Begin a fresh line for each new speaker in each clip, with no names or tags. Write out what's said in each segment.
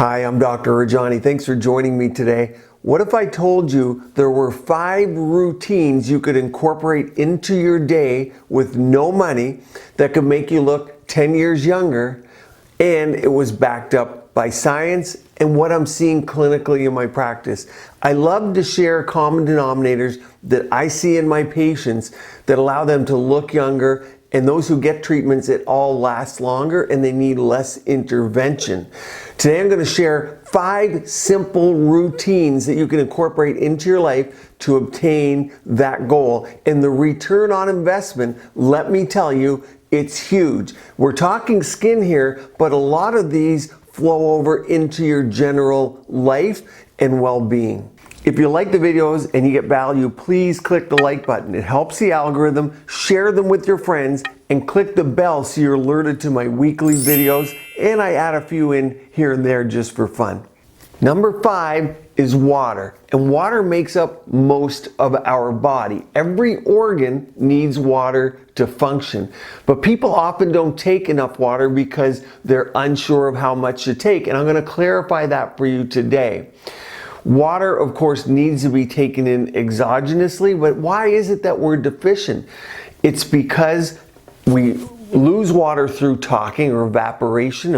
Hi, I'm Dr. Rajani. Thanks for joining me today. What if I told you there were 5 routines you could incorporate into your day with no money that could make you look 10 years younger, and it was backed up by science and what I'm seeing clinically in my practice? I love to share common denominators that I see in my patients that allow them to look younger, and those who get treatments, it all lasts longer and they need less intervention. Today I'm going to share 5 simple routines that you can incorporate into your life to obtain that goal. And the return on investment, let me tell you, it's huge. We're talking skin here, but a lot of these flow over into your general life and well-being. If you like the videos and you get value, please click the like button. It helps the algorithm. Share them with your friends and click the bell so you're alerted to my weekly videos, and I add a few in here and there just for fun. Number 5 is water, and water makes up most of our body. Every organ needs water to function, but people often don't take enough water because they're unsure of how much to take, and I'm going to clarify that for you today. Water, of course, needs to be taken in exogenously, but why is it that we're deficient? It's because we lose water through talking or evaporation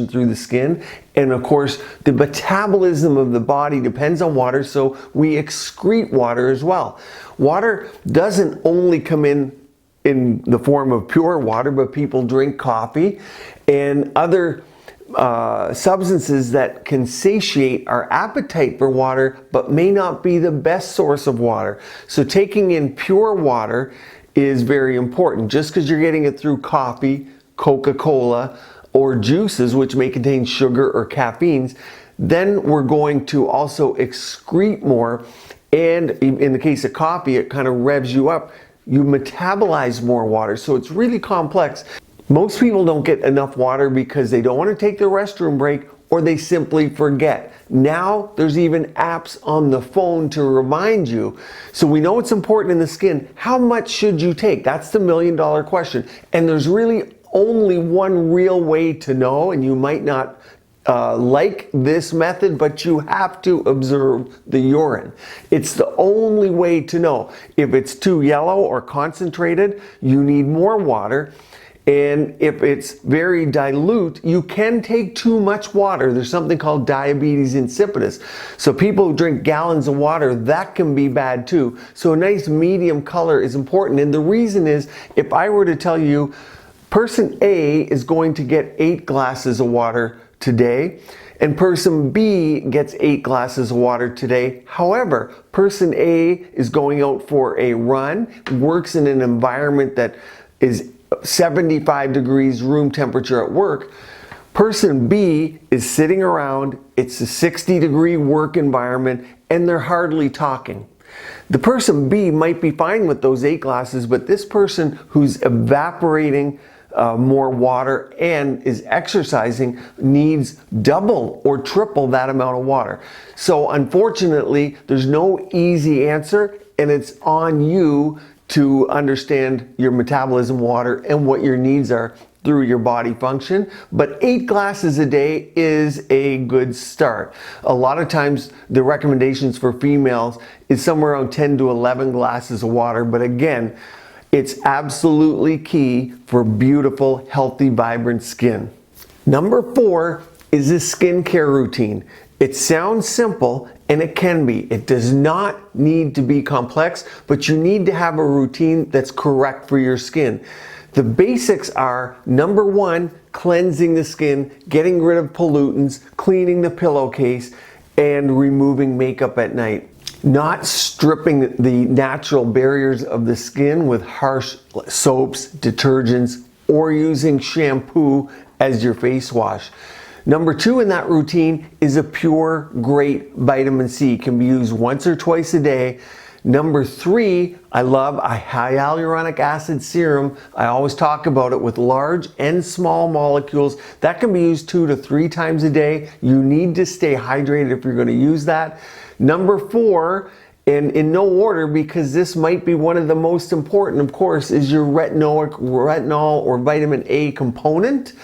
through the skin. And of course, the metabolism of the body depends on water, so we excrete water as well. Water doesn't only come in the form of pure water, but people drink coffee and other substances that can satiate our appetite for water, but may not be the best source of water. So taking in pure water is very important. Just because you're getting it through coffee, Coca-Cola, or juices, which may contain sugar or caffeines, then we're going to also excrete more. And in the case of coffee, it kind of revs you up. You metabolize more water. So it's really complex. Most people don't get enough water because they don't want to take their restroom break, or they simply forget. Now there's even apps on the phone to remind you. So we know it's important in the skin. How much should you take? That's the $1,000,000 question. And there's really only one real way to know, and you might not like this method, but you have to observe the urine. It's the only way to know. If it's too yellow or concentrated, you need more water. And if it's very dilute, you can take too much water. There's something called diabetes insipidus. So people who drink gallons of water, that can be bad too. So a nice medium color is important. And the reason is, if I were to tell you, person A is going to get 8 glasses of water today, and person B gets 8 glasses of water today. However, person A is going out for a run, works in an environment that is 75 degrees room temperature at work. Person B is sitting around, it's a 60-degree work environment, and they're hardly talking. The person B might be fine with those 8 glasses, but this person who's evaporating more water and is exercising needs double or triple that amount of water. So unfortunately, there's no easy answer, and it's on you to understand your metabolism, water, and what your needs are through your body function. But 8 glasses a day is a good start. A lot of times the recommendations for females is somewhere around 10 to 11 glasses of water. But again, it's absolutely key for beautiful, healthy, vibrant skin. Number 4 is a skincare routine. It sounds simple, and it can be. It does not need to be complex, but you need to have a routine that's correct for your skin. The basics are, number 1, cleansing the skin, getting rid of pollutants, cleaning the pillowcase, and removing makeup at night. Not stripping the natural barriers of the skin with harsh soaps, detergents, or using shampoo as your face wash. Number 2 in that routine is a pure, great vitamin C. It can be used once or twice a day. Number 3, I love a hyaluronic acid serum. I always talk about it with large and small molecules. That can be used 2 to 3 times a day. You need to stay hydrated if you're going to use that. Number 4, and in no order, because this might be one of the most important, of course, is your retinol or vitamin A component.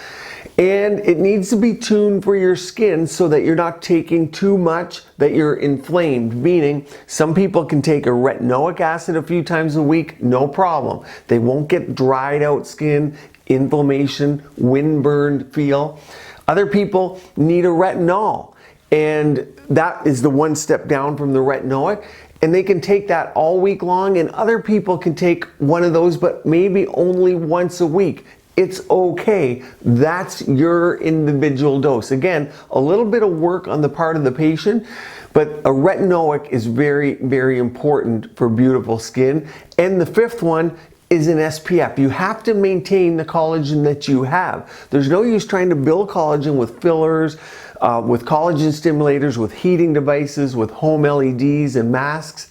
And it needs to be tuned for your skin so that you're not taking too much, that you're inflamed. Meaning, some people can take a retinoic acid a few times a week, no problem. They won't get dried out skin, inflammation, windburned feel. Other people need a retinol, and that is the one step down from the retinoic. And they can take that all week long, and other people can take one of those, but maybe only once a week. It's okay. That's your individual dose. Again, a little bit of work on the part of the patient, but a retinoic is very, very important for beautiful skin. And the fifth one is an SPF. You have to maintain the collagen that you have. There's no use trying to build collagen with fillers, with collagen stimulators, with heating devices, with home LEDs and masks,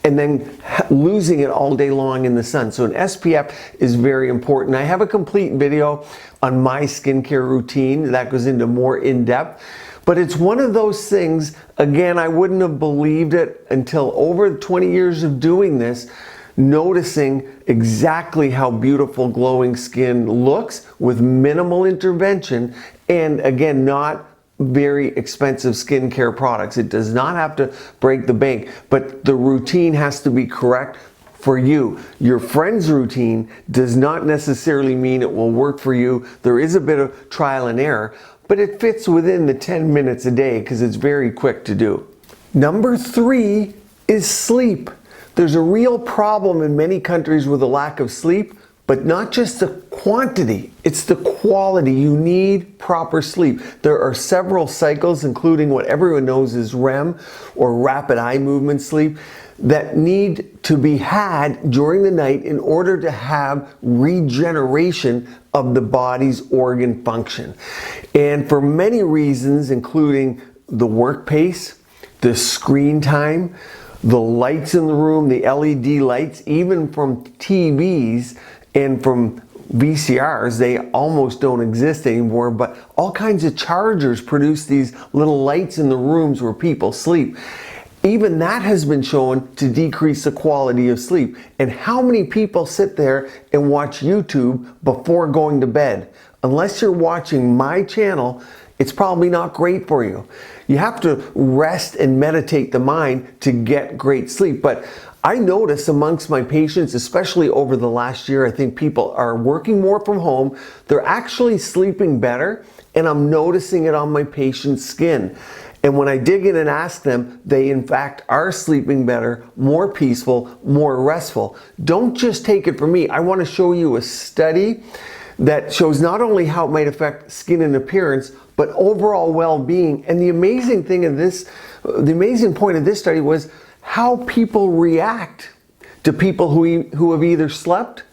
and then losing it all day long in the sun. So an SPF is very important. I have a complete video on my skincare routine that goes into more in-depth, but it's one of those things, again, I wouldn't have believed it until over 20 years of doing this, noticing exactly how beautiful glowing skin looks with minimal intervention, and again, not very expensive skincare products. It does not have to break the bank, but the routine has to be correct for you. Your friend's routine does not necessarily mean it will work for you. There is a bit of trial and error, but it fits within the 10 minutes a day because it's very quick to do. Number 3 is sleep. There's a real problem in many countries with a lack of sleep, but not just the quantity, it's the quality. You need proper sleep. There are several cycles, including what everyone knows is REM, or rapid eye movement sleep, that need to be had during the night in order to have regeneration of the body's organ function. And for many reasons, including the work pace, the screen time, the lights in the room, the LED lights, even from TVs and from VCRs, they almost don't exist anymore, but all kinds of chargers produce these little lights in the rooms where people sleep. Even that has been shown to decrease the quality of sleep. And how many people sit there and watch YouTube before going to bed? Unless you're watching my channel, it's probably not great for you. You have to rest and meditate the mind to get great sleep. But I notice amongst my patients, especially over the last year, I think people are working more from home. They're actually sleeping better, and I'm noticing it on my patient's skin. And when I dig in and ask them, they in fact are sleeping better, more peaceful, more restful. Don't just take it from me. I want to show you a study that shows not only how it might affect skin and appearance, but overall well-being. And the amazing thing of this, the amazing point of this study was how people react to people who have either slept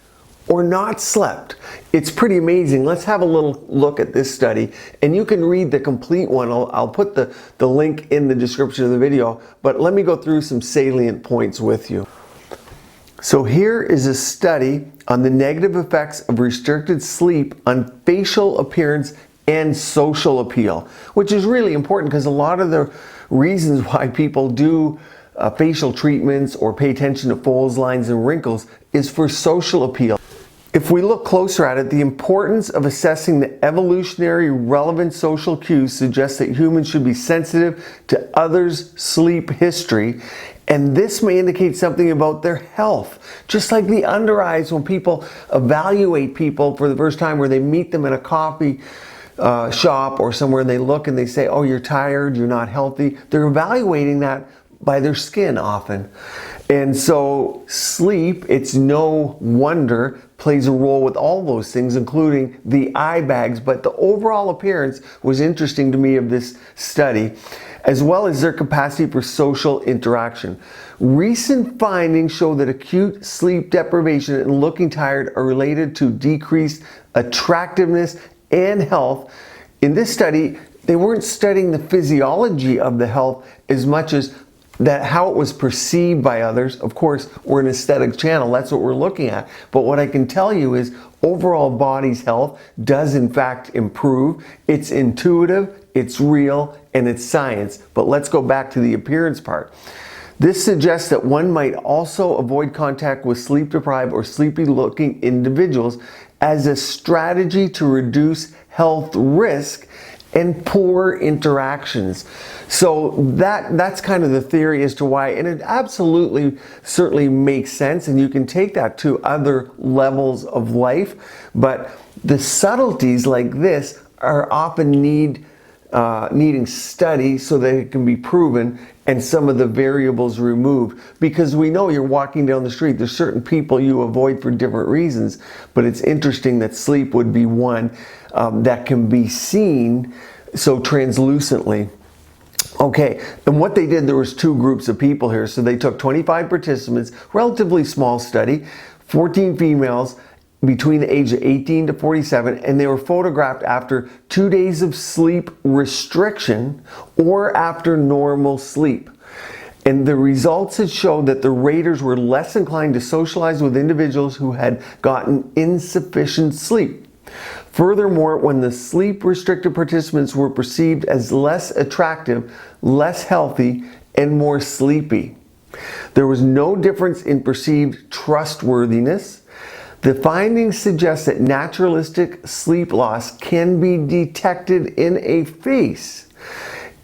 or not slept. It's pretty amazing. Let's have a little look at this study, and you can read the complete one. I'll put the link in the description of the video, but let me go through some salient points with you. So here is a study on the negative effects of restricted sleep on facial appearance and social appeal, which is really important because a lot of the reasons why people do facial treatments or pay attention to folds, lines, and wrinkles is for social appeal. If we look closer at it, the importance of assessing the evolutionary relevant social cues suggests that humans should be sensitive to others' sleep history, and this may indicate something about their health. Just like the under eyes when people evaluate people for the first time, where they meet them in a coffee shop or somewhere, and they look and they say, oh, you're tired, you're not healthy. They're evaluating that by their skin often. And so sleep, it's no wonder, plays a role with all those things, including the eye bags. But the overall appearance was interesting to me of this study, as well as their capacity for social interaction. Recent findings show that acute sleep deprivation and looking tired are related to decreased attractiveness and health. In this study, they weren't studying the physiology of the health as much as that how it was perceived by others. Of course, we're an aesthetic channel, that's what we're looking at. But what I can tell you is overall body's health does in fact improve. It's intuitive, it's real, and it's science. But let's go back to the appearance part. This suggests that one might also avoid contact with sleep-deprived or sleepy-looking individuals as a strategy to reduce health risk and poor interactions. So that's kind of the theory as to why, and it absolutely certainly makes sense, and you can take that to other levels of life, but the subtleties like this are often needing study so that it can be proven and some of the variables removed, because we know you're walking down the street, there's certain people you avoid for different reasons, but it's interesting that sleep would be one that can be seen so translucently. Okay, and what they did, there was two groups of people here. So they took 25 participants, relatively small study, 14 females between the age of 18 to 47, and they were photographed after 2 days of sleep restriction or after normal sleep. And the results had showed that the raters were less inclined to socialize with individuals who had gotten insufficient sleep. Furthermore, when the sleep-restricted participants were perceived as less attractive, less healthy, and more sleepy. There was no difference in perceived trustworthiness. The findings suggest that naturalistic sleep loss can be detected in a face,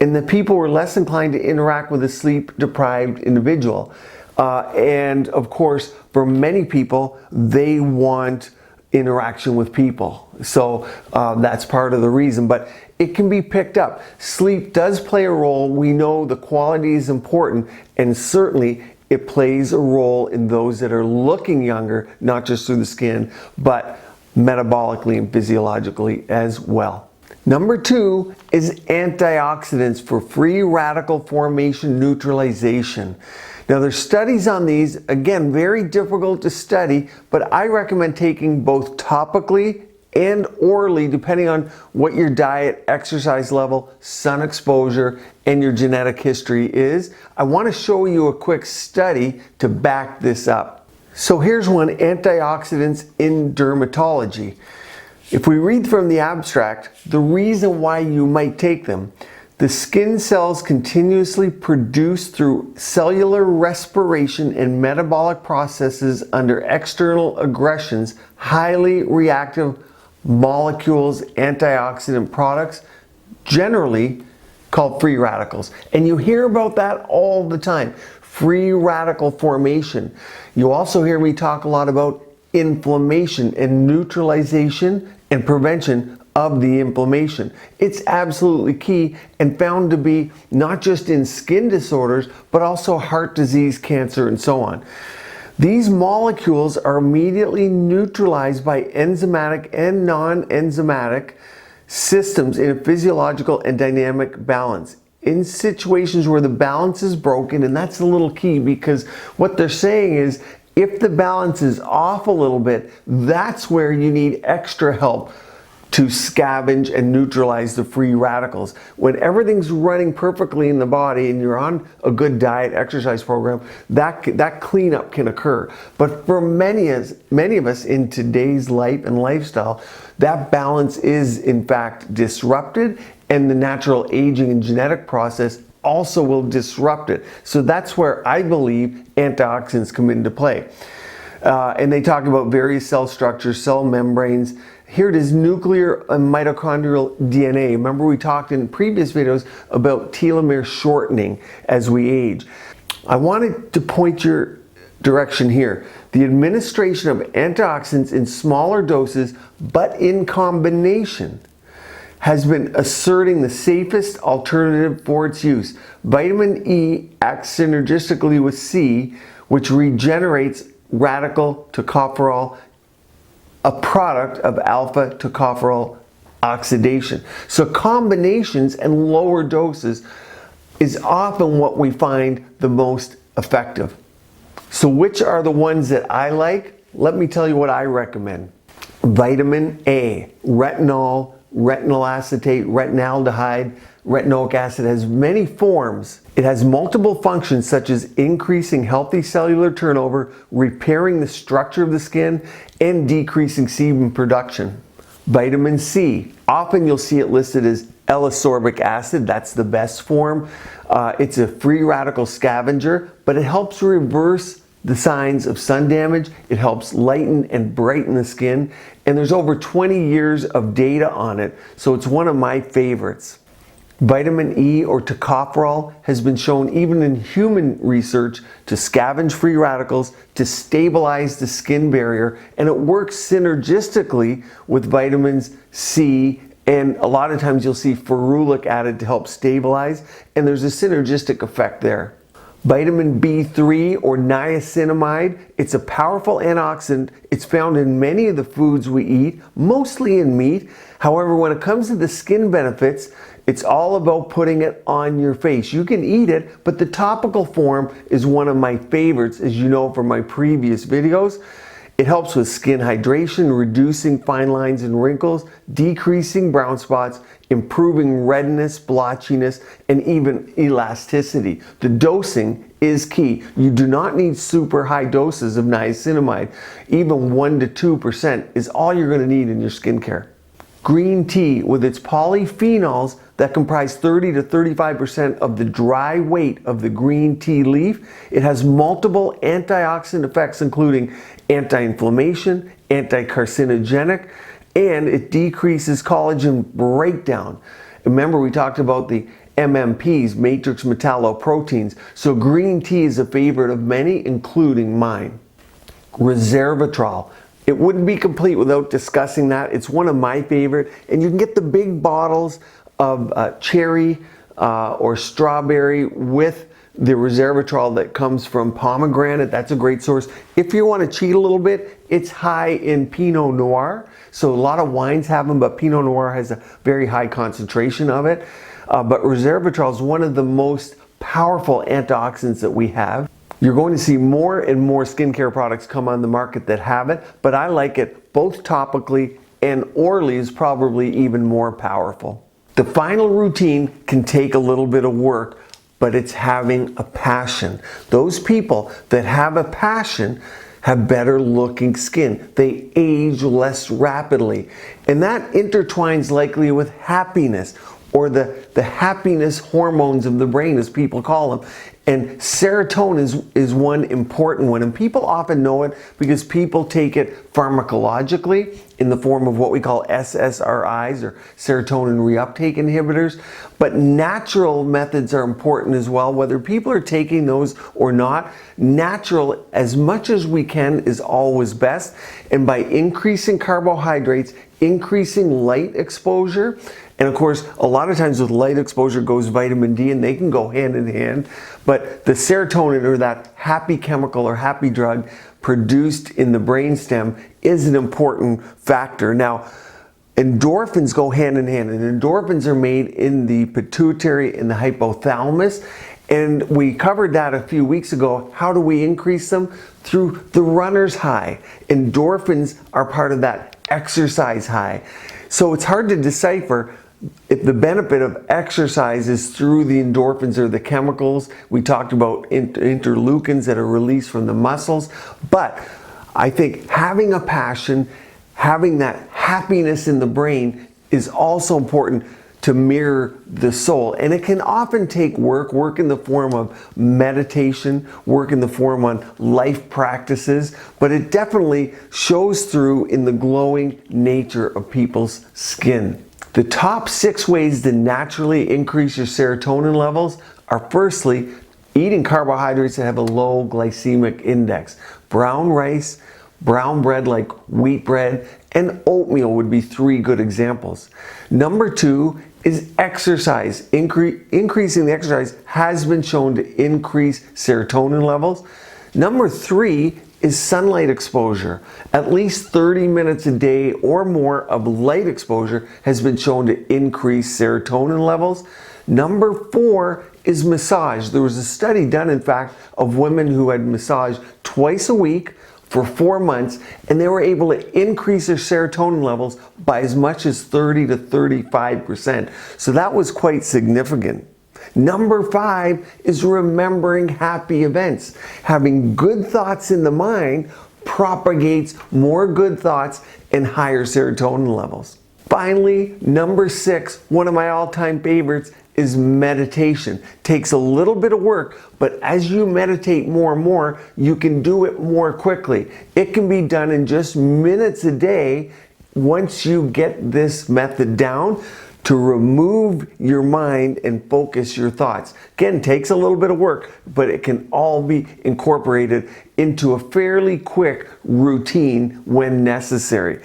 and the people were less inclined to interact with a sleep-deprived individual. And of course, for many people, they want interaction with people. So that's part of the reason, but it can be picked up. Sleep does play a role. We know the quality is important, and certainly it plays a role in those that are looking younger, not just through the skin, but metabolically and physiologically as well. Number 2 is antioxidants for free radical formation neutralization. Now there's studies on these, again, very difficult to study, but I recommend taking both topically and orally, depending on what your diet, exercise level, sun exposure, and your genetic history is. I want to show you a quick study to back this up. So here's one, antioxidants in dermatology. If we read from the abstract, the reason why you might take them: the skin cells continuously produce through cellular respiration and metabolic processes under external aggressions highly reactive molecules, antioxidant products, generally called free radicals. And you hear about that all the time, free radical formation. You also hear me talk a lot about inflammation and neutralization and prevention of the inflammation. It's absolutely key and found to be not just in skin disorders, but also heart disease, cancer, and so on. These molecules are immediately neutralized by enzymatic and non-enzymatic systems in a physiological and dynamic balance. In situations where the balance is broken, and that's a little key, because what they're saying is if the balance is off a little bit, that's where you need extra help to scavenge and neutralize the free radicals. When everything's running perfectly in the body and you're on a good diet, exercise program, that cleanup can occur. But for many of us in today's life and lifestyle, that balance is in fact disrupted, and the natural aging and genetic process also will disrupt it. So that's where I believe antioxidants come into play. And they talk about various cell structures, cell membranes. Here it is, nuclear and mitochondrial DNA. Remember we talked in previous videos about telomere shortening as we age. I wanted to point your direction here. The administration of antioxidants in smaller doses, but in combination, has been asserting the safest alternative for its use. Vitamin E acts synergistically with C, which regenerates radical tocopherol, a product of alpha tocopherol oxidation. So combinations and lower doses is often what we find the most effective. So which are the ones that I like? Let me tell you what I recommend. Vitamin A, retinol, retinol acetate, retinaldehyde, retinoic acid has many forms. It has multiple functions such as increasing healthy cellular turnover, repairing the structure of the skin, and decreasing sebum production. Vitamin C, often you'll see it listed as L-ascorbic acid, that's the best form. It's a free radical scavenger, but it helps reverse the signs of sun damage. It helps lighten and brighten the skin. And there's over 20 years of data on it, so it's one of my favorites. Vitamin E, or tocopherol, has been shown even in human research to scavenge free radicals, to stabilize the skin barrier, and it works synergistically with vitamins C, and a lot of times you'll see ferulic added to help stabilize, and there's a synergistic effect there. Vitamin B3, or niacinamide, it's a powerful antioxidant. It's found in many of the foods we eat, mostly in meat. However, when it comes to the skin benefits, it's all about putting it on your face. You can eat it, but the topical form is one of my favorites, as you know from my previous videos. It helps with skin hydration, reducing fine lines and wrinkles, decreasing brown spots, improving redness, blotchiness, and even elasticity. The dosing is key. You do not need super high doses of niacinamide. Even 1 to 2% is all you're going to need in your skincare. Green tea, with its polyphenols that comprise 30 to 35% of the dry weight of the green tea leaf, it has multiple antioxidant effects, including anti-inflammation, anti-carcinogenic, and it decreases collagen breakdown. Remember, we talked about the MMPs, matrix metalloproteins, so green tea is a favorite of many, including mine. Resveratrol. It wouldn't be complete without discussing that. It's one of my favorite, and you can get the big bottles of cherry or strawberry with the resveratrol that comes from pomegranate. That's a great source. If you want to cheat a little bit, it's high in Pinot Noir. So a lot of wines have them, but Pinot Noir has a very high concentration of it. But resveratrol is one of the most powerful antioxidants that we have. You're going to see more and more skincare products come on the market that have it, but I like it both topically and orally is probably even more powerful. The final routine can take a little bit of work, but it's having a passion. Those people that have a passion have better looking skin. They age less rapidly. And that intertwines likely with happiness, or the happiness hormones of the brain, as people call them. And serotonin is one important one, and people often know it because people take it pharmacologically in the form of what we call SSRIs, or serotonin reuptake inhibitors. But natural methods are important as well, whether people are taking those or not. Natural, as much as we can, is always best. And by increasing carbohydrates, increasing light exposure, and of course, a lot of times with light exposure goes vitamin D, and they can go hand in hand. But the serotonin, or that happy chemical or happy drug produced in the brainstem, is an important factor. Now, endorphins go hand in hand, and endorphins are made in the pituitary and the hypothalamus. And we covered that a few weeks ago. How do we increase them? Through the runner's high. Endorphins are part of that exercise high. So it's hard to decipher if the benefit of exercise is through the endorphins or the chemicals. We talked about interleukins that are released from the muscles. But I think having a passion, having that happiness in the brain is also important to mirror the soul. And it can often take work in the form of meditation, work in the form on life practices, but it definitely shows through in the glowing nature of people's skin. The top 6 ways to naturally increase your serotonin levels are, firstly, eating carbohydrates that have a low glycemic index. Brown rice, brown bread like wheat bread, and oatmeal would be 3 good examples. Number 2 is exercise. Increasing the exercise has been shown to increase serotonin levels. Number 3 is sunlight exposure. At least 30 minutes a day or more of light exposure has been shown to increase serotonin levels. Number 4 is massage. There was a study done, in fact, of women who had massage twice a week for 4 months, and they were able to increase their serotonin levels by as much as 30 to 35%. So that was quite significant. Number 5 is remembering happy events. Having good thoughts in the mind propagates more good thoughts and higher serotonin levels. Finally, number 6, one of my all-time favorites, is meditation. Takes a little bit of work, but as you meditate more and more, you can do it more quickly. It can be done in just minutes a day once you get this method down, to remove your mind and focus your thoughts. Again, takes a little bit of work, but it can all be incorporated into a fairly quick routine when necessary.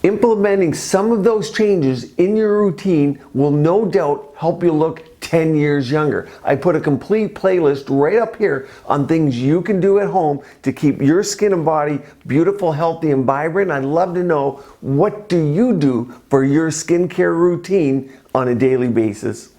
Implementing some of those changes in your routine will no doubt help you look 10 years younger. I put a complete playlist right up here on things you can do at home to keep your skin and body beautiful, healthy, and vibrant. I'd love to know, what do you do for your skincare routine on a daily basis?